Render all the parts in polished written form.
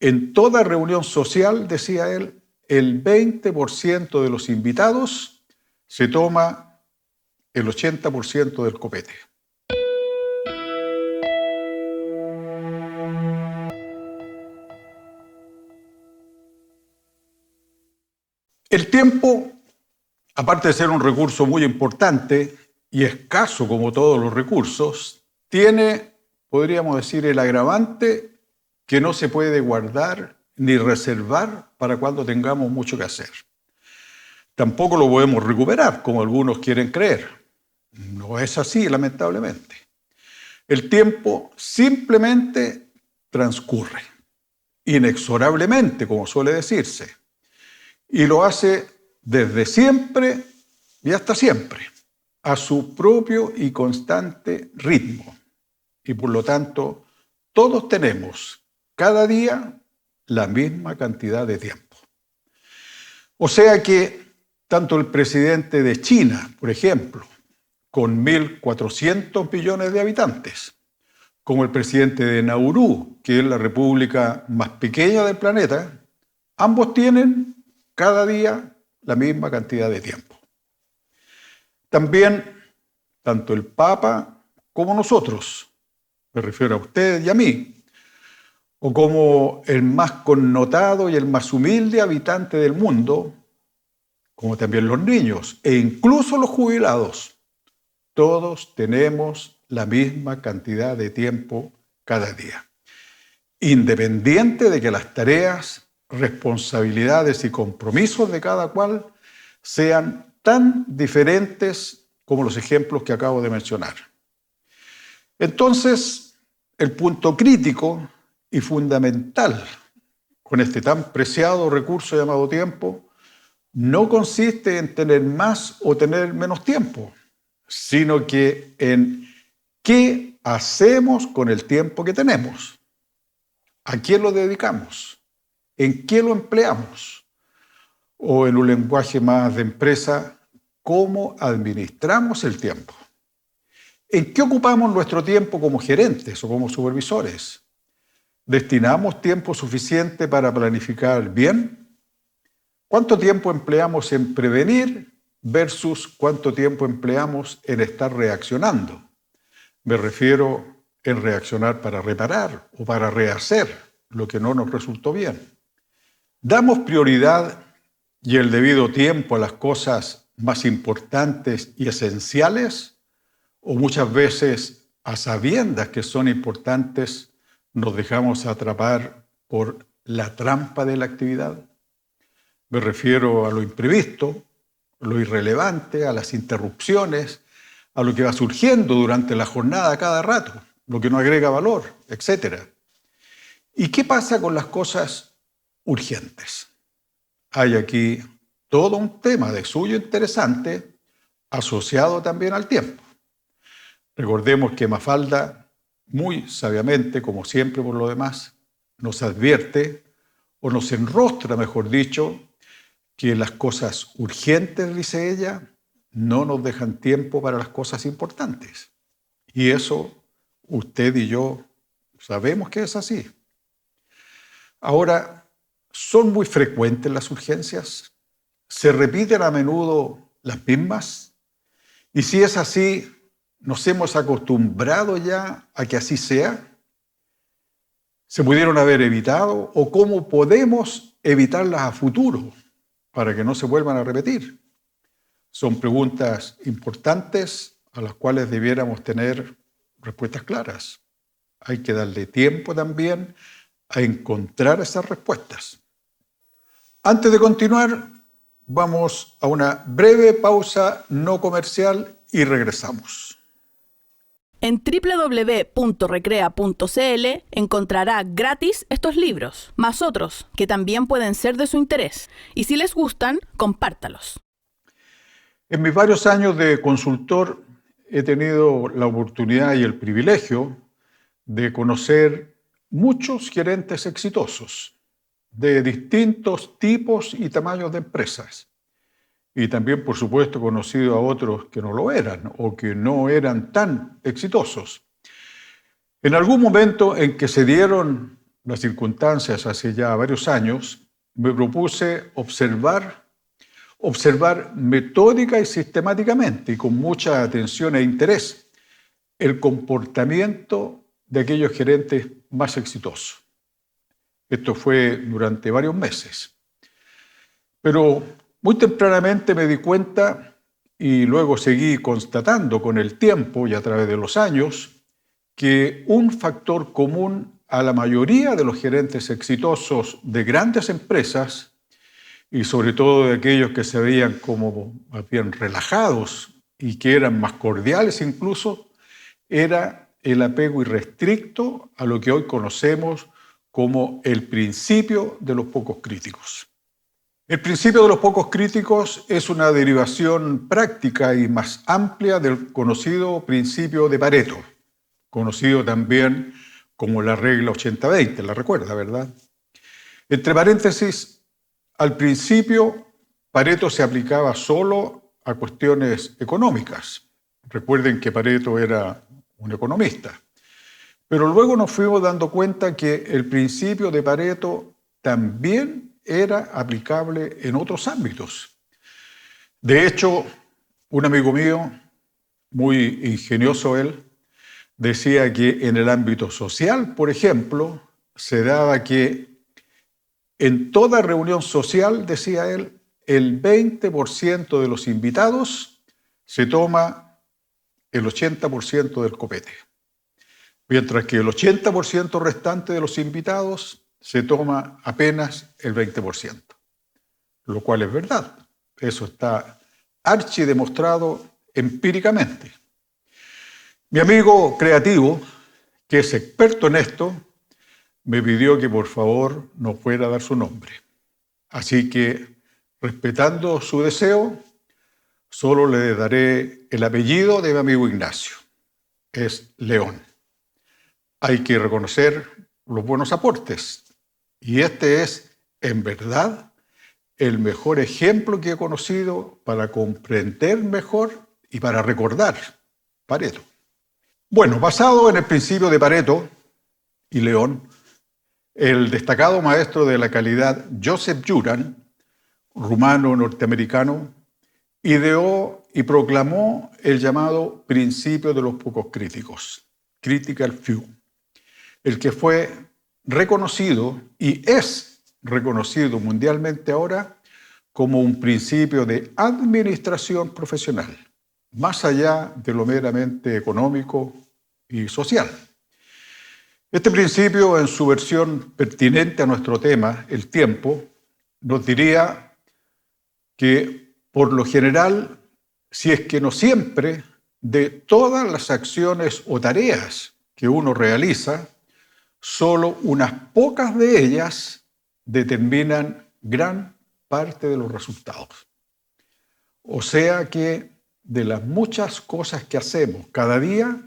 En toda reunión social, decía él, el 20% de los invitados se toma el 80% del copete. El tiempo, aparte de ser un recurso muy importante y escaso como todos los recursos, tiene, podríamos decir, el agravante que no se puede guardar ni reservar para cuando tengamos mucho que hacer. Tampoco lo podemos recuperar, como algunos quieren creer. No es así, lamentablemente. El tiempo simplemente transcurre, inexorablemente, como suele decirse, y lo hace desde siempre y hasta siempre, a su propio y constante ritmo. Y por lo tanto, todos tenemos cada día la misma cantidad de tiempo. O sea que tanto el presidente de China, por ejemplo, con 1.400 millones de habitantes, como el presidente de Nauru, que es la república más pequeña del planeta, ambos tienen cada día la misma cantidad de tiempo. También, tanto el Papa como nosotros, me refiero a usted y a mí, o como el más connotado y el más humilde habitante del mundo, como también los niños e incluso los jubilados, todos tenemos la misma cantidad de tiempo cada día, independiente de que las tareas, responsabilidades y compromisos de cada cual sean tan diferentes como los ejemplos que acabo de mencionar. Entonces, el punto crítico y fundamental con este tan preciado recurso llamado tiempo no consiste en tener más o tener menos tiempo, sino que en qué hacemos con el tiempo que tenemos, a quién lo dedicamos, en qué lo empleamos, o en un lenguaje más de empresa, cómo administramos el tiempo. ¿En qué ocupamos nuestro tiempo como gerentes o como supervisores? ¿Destinamos tiempo suficiente para planificar bien? ¿Cuánto tiempo empleamos en prevenir versus cuánto tiempo empleamos en estar reaccionando? Me refiero en reaccionar para reparar o para rehacer lo que no nos resultó bien. ¿Damos prioridad y el debido tiempo a las cosas más importantes y esenciales? ¿O muchas veces, a sabiendas que son importantes, nos dejamos atrapar por la trampa de la actividad? Me refiero a lo imprevisto, lo irrelevante, a las interrupciones, a lo que va surgiendo durante la jornada cada rato, lo que no agrega valor, etc. ¿Y qué pasa con las cosas urgentes? Hay aquí todo un tema de suyo interesante asociado también al tiempo. Recordemos que Mafalda, muy sabiamente, como siempre por lo demás, nos advierte, o nos enrostra, mejor dicho, que las cosas urgentes, dice ella, no nos dejan tiempo para las cosas importantes. Y eso usted y yo sabemos que es así. Ahora, ¿son muy frecuentes las urgencias? ¿Se repiten a menudo las mismas? Y si es así, ¿nos hemos acostumbrado ya a que así sea? ¿Se pudieron haber evitado? ¿O cómo podemos evitarlas a futuro para que no se vuelvan a repetir? Son preguntas importantes a las cuales debiéramos tener respuestas claras. Hay que darle tiempo también a encontrar esas respuestas. Antes de continuar, vamos a una breve pausa no comercial y regresamos. En www.recrea.cl encontrará gratis estos libros, más otros que también pueden ser de su interés. Y si les gustan, compártalos. En mis varios años de consultor he tenido la oportunidad y el privilegio de conocer muchos gerentes exitosos de distintos tipos y tamaños de empresas. Y también, por supuesto, he conocido a otros que no lo eran o que no eran tan exitosos. En algún momento en que se dieron las circunstancias hace ya varios años, me propuse observar metódica y sistemáticamente y con mucha atención e interés el comportamiento de aquellos gerentes más exitosos. Esto fue durante varios meses. Pero muy tempranamente me di cuenta, y luego seguí constatando con el tiempo y a través de los años, que un factor común a la mayoría de los gerentes exitosos de grandes empresas, y sobre todo de aquellos que se veían como más bien relajados y que eran más cordiales incluso, era el apego irrestricto a lo que hoy conocemos como el principio de los pocos críticos. El principio de los pocos críticos es una derivación práctica y más amplia del conocido principio de Pareto, conocido también como la regla 80-20, la recuerda, ¿verdad? Entre paréntesis, al principio Pareto se aplicaba solo a cuestiones económicas. Recuerden que Pareto era un economista. Pero luego nos fuimos dando cuenta que el principio de Pareto también era aplicable en otros ámbitos. De hecho, un amigo mío, muy ingenioso él, decía que en el ámbito social, por ejemplo, se daba que en toda reunión social, decía él, el 20% de los invitados se toma el 80% del copete, mientras que el 80% restante de los invitados se toma apenas el 20%, lo cual es verdad. Eso está archidemostrado empíricamente. Mi amigo creativo, que es experto en esto, me pidió que por favor no fuera a dar su nombre. Así que, respetando su deseo, solo le daré el apellido de mi amigo Ignacio. Es León. Hay que reconocer los buenos aportes. Y este es, en verdad, el mejor ejemplo que he conocido para comprender mejor y para recordar Pareto. Bueno, basado en el principio de Pareto y León, el destacado maestro de la calidad Joseph Juran, rumano-norteamericano, ideó y proclamó el llamado principio de los pocos críticos, Critical Few, el que fue reconocido y es reconocido mundialmente ahora como un principio de administración profesional, más allá de lo meramente económico y social. Este principio, en su versión pertinente a nuestro tema, el tiempo, nos diría que, por lo general, si es que no siempre, de todas las acciones o tareas que uno realiza, solo unas pocas de ellas determinan gran parte de los resultados. O sea que de las muchas cosas que hacemos cada día,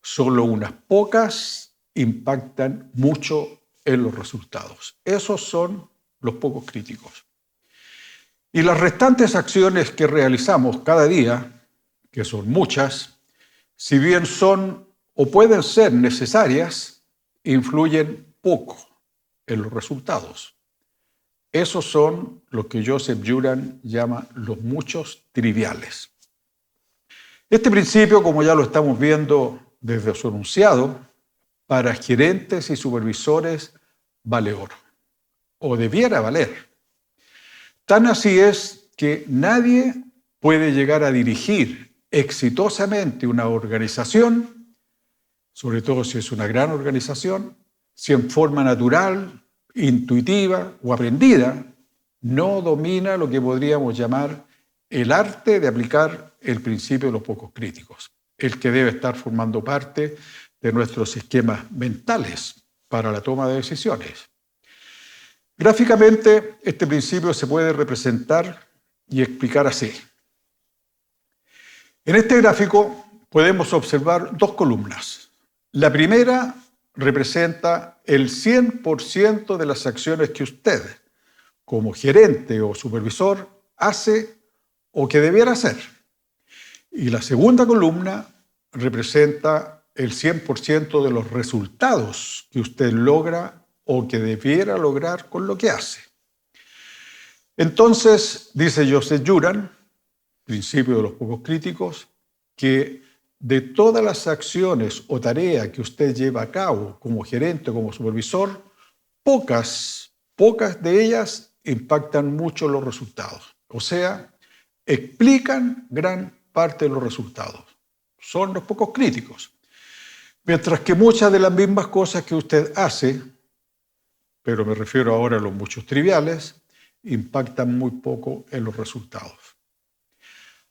solo unas pocas impactan mucho en los resultados. Esos son los pocos críticos. Y las restantes acciones que realizamos cada día, que son muchas, si bien son o pueden ser necesarias, influyen poco en los resultados. Esos son lo que Joseph Juran llama los muchos triviales. Este principio, como ya lo estamos viendo desde su enunciado, para gerentes y supervisores vale oro, o debiera valer. Tan así es que nadie puede llegar a dirigir exitosamente una organización, sobre todo si es una gran organización, si en forma natural, intuitiva o aprendida, no domina lo que podríamos llamar el arte de aplicar el principio de los pocos críticos, el que debe estar formando parte de nuestros esquemas mentales para la toma de decisiones. Gráficamente, este principio se puede representar y explicar así. En este gráfico podemos observar dos columnas. La primera representa el 100% de las acciones que usted, como gerente o supervisor, hace o que debiera hacer. Y la segunda columna representa el 100% de los resultados que usted logra o que debiera lograr con lo que hace. Entonces, dice Joseph Juran, principio de los pocos críticos, que de todas las acciones o tareas que usted lleva a cabo como gerente o como supervisor, pocas de ellas impactan mucho los resultados. O sea, explican gran parte de los resultados. Son los pocos críticos. Mientras que muchas de las mismas cosas que usted hace, pero me refiero ahora a los muchos triviales, impactan muy poco en los resultados.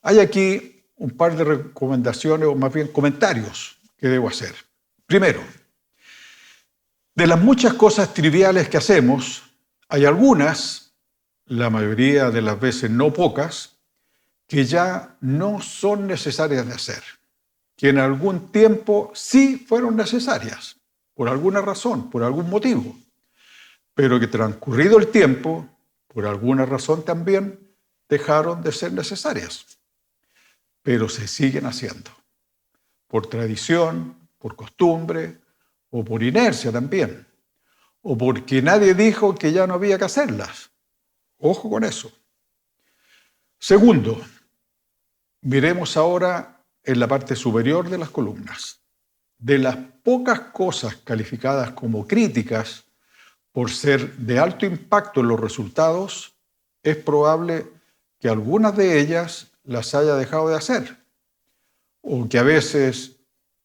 Hay aquí un par de recomendaciones, o más bien comentarios, que debo hacer. Primero, de las muchas cosas triviales que hacemos, hay algunas, la mayoría de las veces no pocas, que ya no son necesarias de hacer, que en algún tiempo sí fueron necesarias, por alguna razón, por algún motivo, pero que transcurrido el tiempo, por alguna razón también, dejaron de ser necesarias, pero se siguen haciendo, por tradición, por costumbre, o por inercia también, o porque nadie dijo que ya no había que hacerlas. Ojo con eso. Segundo, miremos ahora en la parte superior de las columnas. De las pocas cosas calificadas como críticas por ser de alto impacto en los resultados, es probable que algunas de ellas las haya dejado de hacer, o que a veces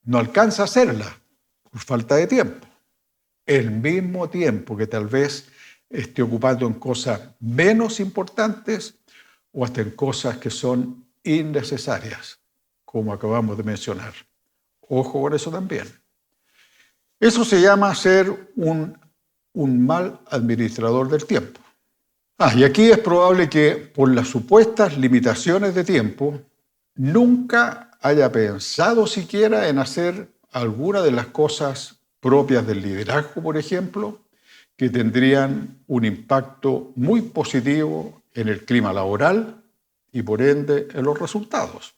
no alcanza a hacerlas por falta de tiempo. El mismo tiempo que tal vez esté ocupando en cosas menos importantes o hasta en cosas que son innecesarias, como acabamos de mencionar. Ojo con eso también. Eso se llama ser un mal administrador del tiempo. Y aquí es probable que por las supuestas limitaciones de tiempo nunca haya pensado siquiera en hacer alguna de las cosas propias del liderazgo, por ejemplo, que tendrían un impacto muy positivo en el clima laboral y por ende en los resultados,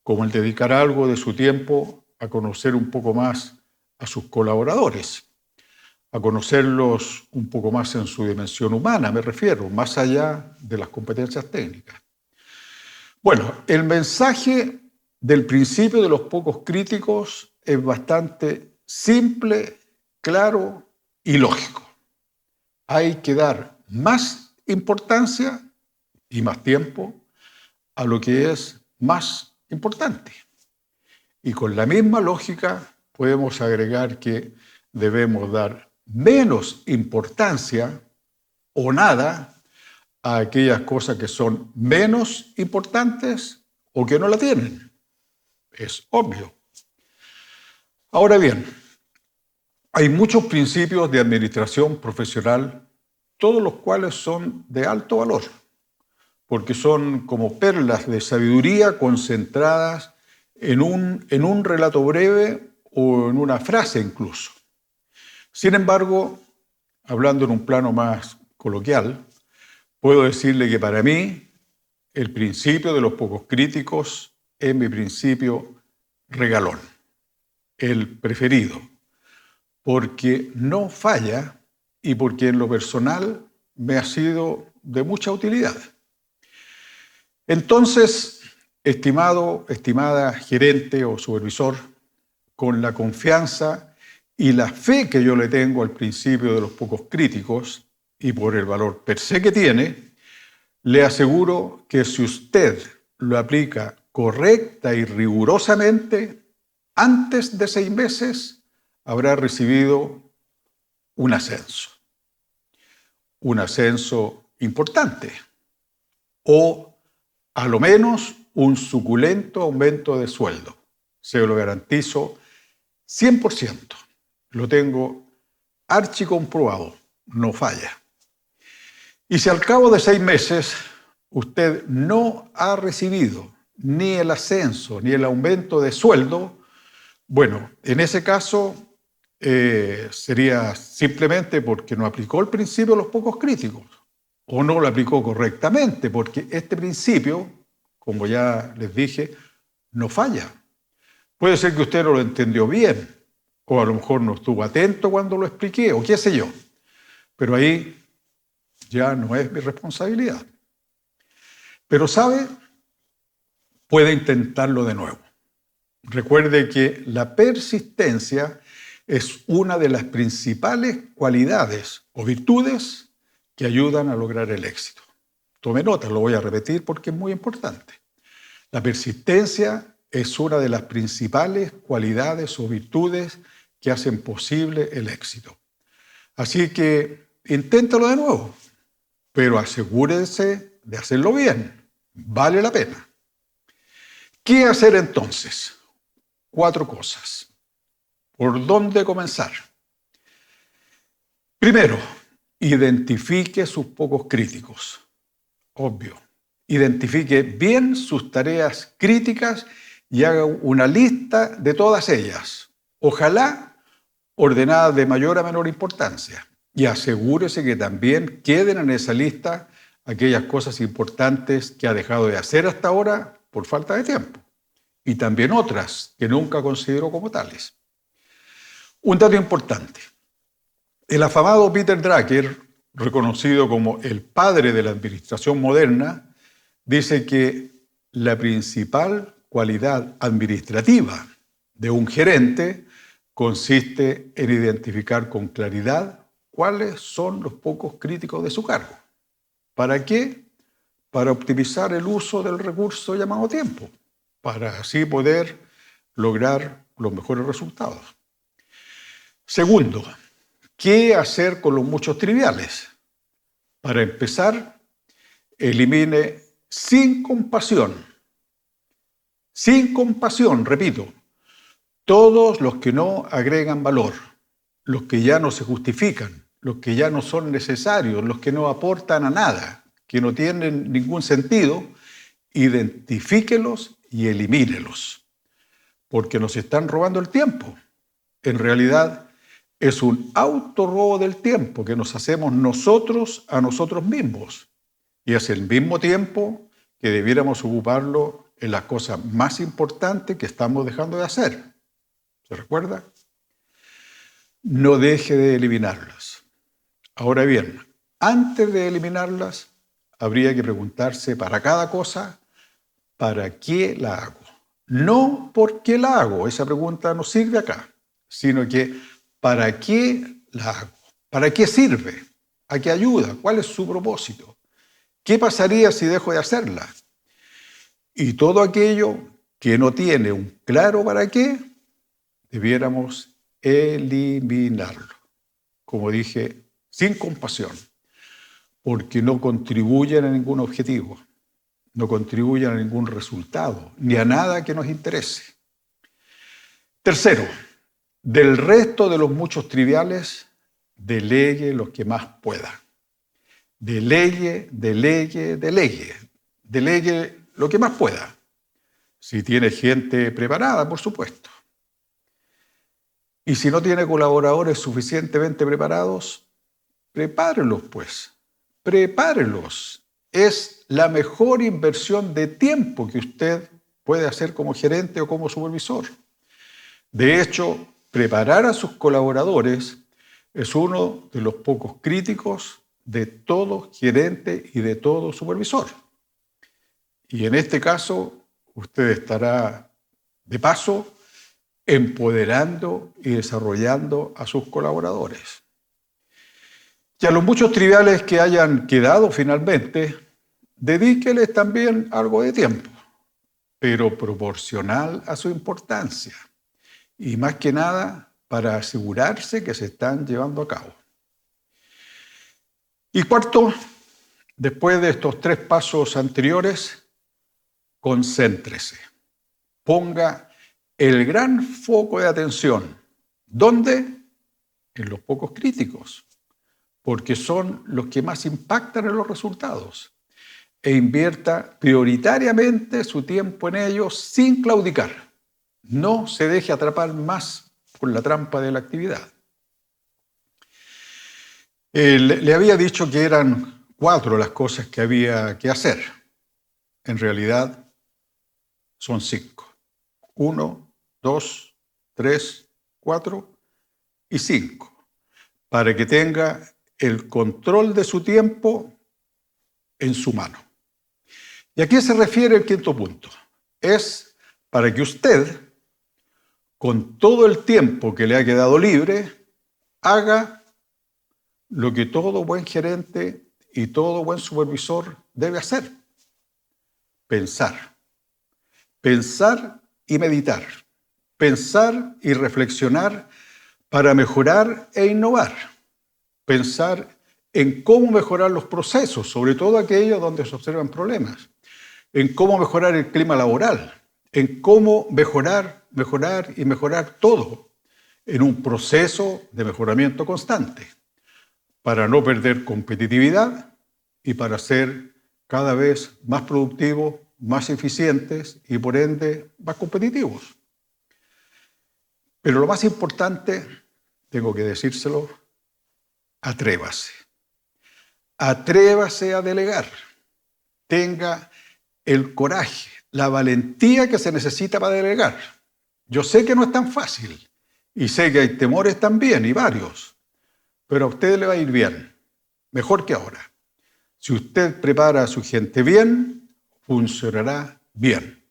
como el dedicar algo de su tiempo a conocer un poco más a sus colaboradores, a conocerlos un poco más en su dimensión humana, me refiero, más allá de las competencias técnicas. Bueno, el mensaje del principio de los pocos críticos es bastante simple, claro y lógico. Hay que dar más importancia y más tiempo a lo que es más importante. Y con la misma lógica podemos agregar que debemos dar menos importancia o nada a aquellas cosas que son menos importantes o que no la tienen. Es obvio. Ahora bien, hay muchos principios de administración profesional, todos los cuales son de alto valor, porque son como perlas de sabiduría concentradas en un relato breve o en una frase incluso. Sin embargo, hablando en un plano más coloquial, puedo decirle que para mí el principio de los pocos críticos es mi principio regalón, el preferido, porque no falla y porque en lo personal me ha sido de mucha utilidad. Entonces, estimada gerente o supervisor, con la confianza y la fe que yo le tengo al principio de los pocos críticos y por el valor per se que tiene, le aseguro que si usted lo aplica correcta y rigurosamente, antes de 6 meses habrá recibido un ascenso importante, o a lo menos un suculento aumento de sueldo. Se lo garantizo 100%. Lo tengo archicomprobado, no falla. Y si al cabo de 6 meses usted no ha recibido ni el ascenso ni el aumento de sueldo, bueno, en ese caso sería simplemente porque no aplicó el principio de los pocos críticos o no lo aplicó correctamente, porque este principio, como ya les dije, no falla. Puede ser que usted no lo entendió bien, o a lo mejor no estuvo atento cuando lo expliqué, o qué sé yo. pero ahí ya no es mi responsabilidad. Pero ¿sabe? Puede intentarlo de nuevo. Recuerde que la persistencia es una de las principales cualidades o virtudes que ayudan a lograr el éxito. Tome nota, lo voy a repetir porque es muy importante. La persistencia es una de las principales cualidades o virtudes que hacen posible el éxito. Así que inténtalo de nuevo, pero asegúrese de hacerlo bien. Vale la pena. ¿Qué hacer entonces? 4 cosas. ¿Por dónde comenzar? Primero, identifique sus focos críticos. Obvio. Identifique bien sus tareas críticas y haga una lista de todas ellas. Ojalá ordenadas de mayor a menor importancia. Y asegúrese que también queden en esa lista aquellas cosas importantes que ha dejado de hacer hasta ahora por falta de tiempo. Y también otras que nunca consideró como tales. Un dato importante. El afamado Peter Drucker, reconocido como el padre de la administración moderna, dice que la principal cualidad administrativa de un gerente consiste en identificar con claridad cuáles son los focos críticos de su cargo. ¿Para qué? Para optimizar el uso del recurso llamado tiempo, para así poder lograr los mejores resultados. Segundo, ¿qué hacer con los muchos triviales? Para empezar, elimine sin compasión, repito, todos los que no agregan valor, los que ya no se justifican, los que ya no son necesarios, los que no aportan a nada, que no tienen ningún sentido, identifíquelos y elimínelos, porque nos están robando el tiempo. En realidad, es un autorrobo del tiempo que nos hacemos nosotros a nosotros mismos. Y es el mismo tiempo que debiéramos ocuparlo en las cosas más importantes que estamos dejando de hacer. ¿Se recuerda? No deje de eliminarlas. Ahora bien, antes de eliminarlas, habría que preguntarse para cada cosa, ¿para qué la hago? No por qué la hago, esa pregunta no sirve acá, sino que ¿para qué la hago? ¿Para qué sirve? ¿A qué ayuda? ¿Cuál es su propósito? ¿Qué pasaría si dejo de hacerla? Y todo aquello que no tiene un claro para qué, debiéramos eliminarlo. Como dije, sin compasión, porque no contribuyen a ningún objetivo, no contribuyen a ningún resultado, ni a nada que nos interese. Tercero, del resto de los muchos triviales, delegue los que más pueda. Delegue lo que más pueda. Si tiene gente preparada, por supuesto. Y si no tiene colaboradores suficientemente preparados, prepárelos, pues. Prepárelos. Es la mejor inversión de tiempo que usted puede hacer como gerente o como supervisor. De hecho, preparar a sus colaboradores es uno de los pocos críticos de todo gerente y de todo supervisor. Y en este caso, usted estará, de paso, empoderando y desarrollando a sus colaboradores. Y a los muchos triviales que hayan quedado finalmente, dedíqueles también algo de tiempo, pero proporcional a su importancia. Y más que nada, para asegurarse que se están llevando a cabo. Y cuarto, después de estos 3 pasos anteriores, concéntrese. Ponga el gran foco de atención. ¿Dónde? En los focos críticos, porque son los que más impactan en los resultados. E invierta prioritariamente su tiempo en ellos sin claudicar. No se deje atrapar más por la trampa de la actividad. Le había dicho que eran 4 las cosas que había que hacer. En realidad son 5. 1, 2, 3, 4 y 5. Para que tenga el control de su tiempo en su mano. ¿Y a qué se refiere el quinto punto? Es para que usted, con todo el tiempo que le ha quedado libre, haga lo que todo buen gerente y todo buen supervisor debe hacer: pensar. Pensar y meditar. Pensar y reflexionar para mejorar e innovar. Pensar en cómo mejorar los procesos, sobre todo aquellos donde se observan problemas. En cómo mejorar el clima laboral. En cómo mejorar y mejorar todo en un proceso de mejoramiento constante, para no perder competitividad y para ser cada vez más productivos, más eficientes y por ende más competitivos. Pero lo más importante, tengo que decírselo, atrévase. Atrévase a delegar. Tenga el coraje, la valentía que se necesita para delegar. Yo sé que no es tan fácil y sé que hay temores también, y varios, pero a usted le va a ir bien, mejor que ahora. Si usted prepara a su gente bien, funcionará bien.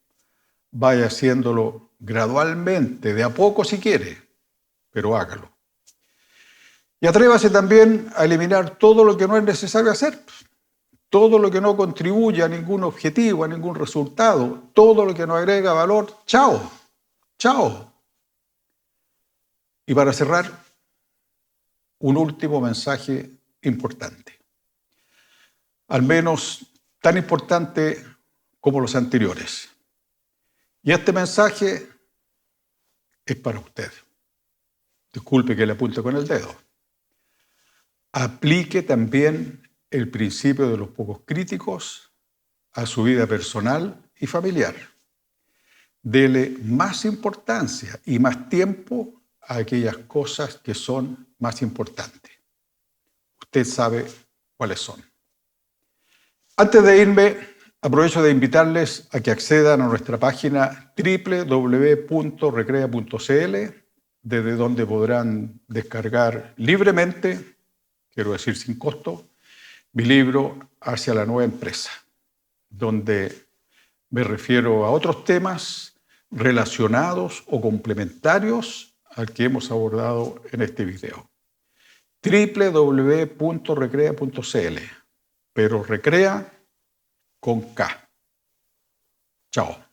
Vaya haciéndolo gradualmente, de a poco si quiere, pero hágalo. Y atrévase también a eliminar todo lo que no es necesario hacer, todo lo que no contribuye a ningún objetivo, a ningún resultado, todo lo que no agrega valor. ¡Chao! ¡Chao! Y para cerrar, un último mensaje importante, al menos tan importante como los anteriores. Y este mensaje es para usted. Disculpe que le apunte con el dedo. Aplique también el principio de los pocos críticos a su vida personal y familiar. Dele más importancia y más tiempo a aquellas cosas que son más importantes. Usted sabe cuáles son. Antes de irme, aprovecho de invitarles a que accedan a nuestra página www.recrea.cl, desde donde podrán descargar libremente, quiero decir sin costo, mi libro Hacia la Nueva Empresa, donde me refiero a otros temas relacionados o complementarios al que hemos abordado en este video. www.recrea.cl, pero recrea con K. Chao.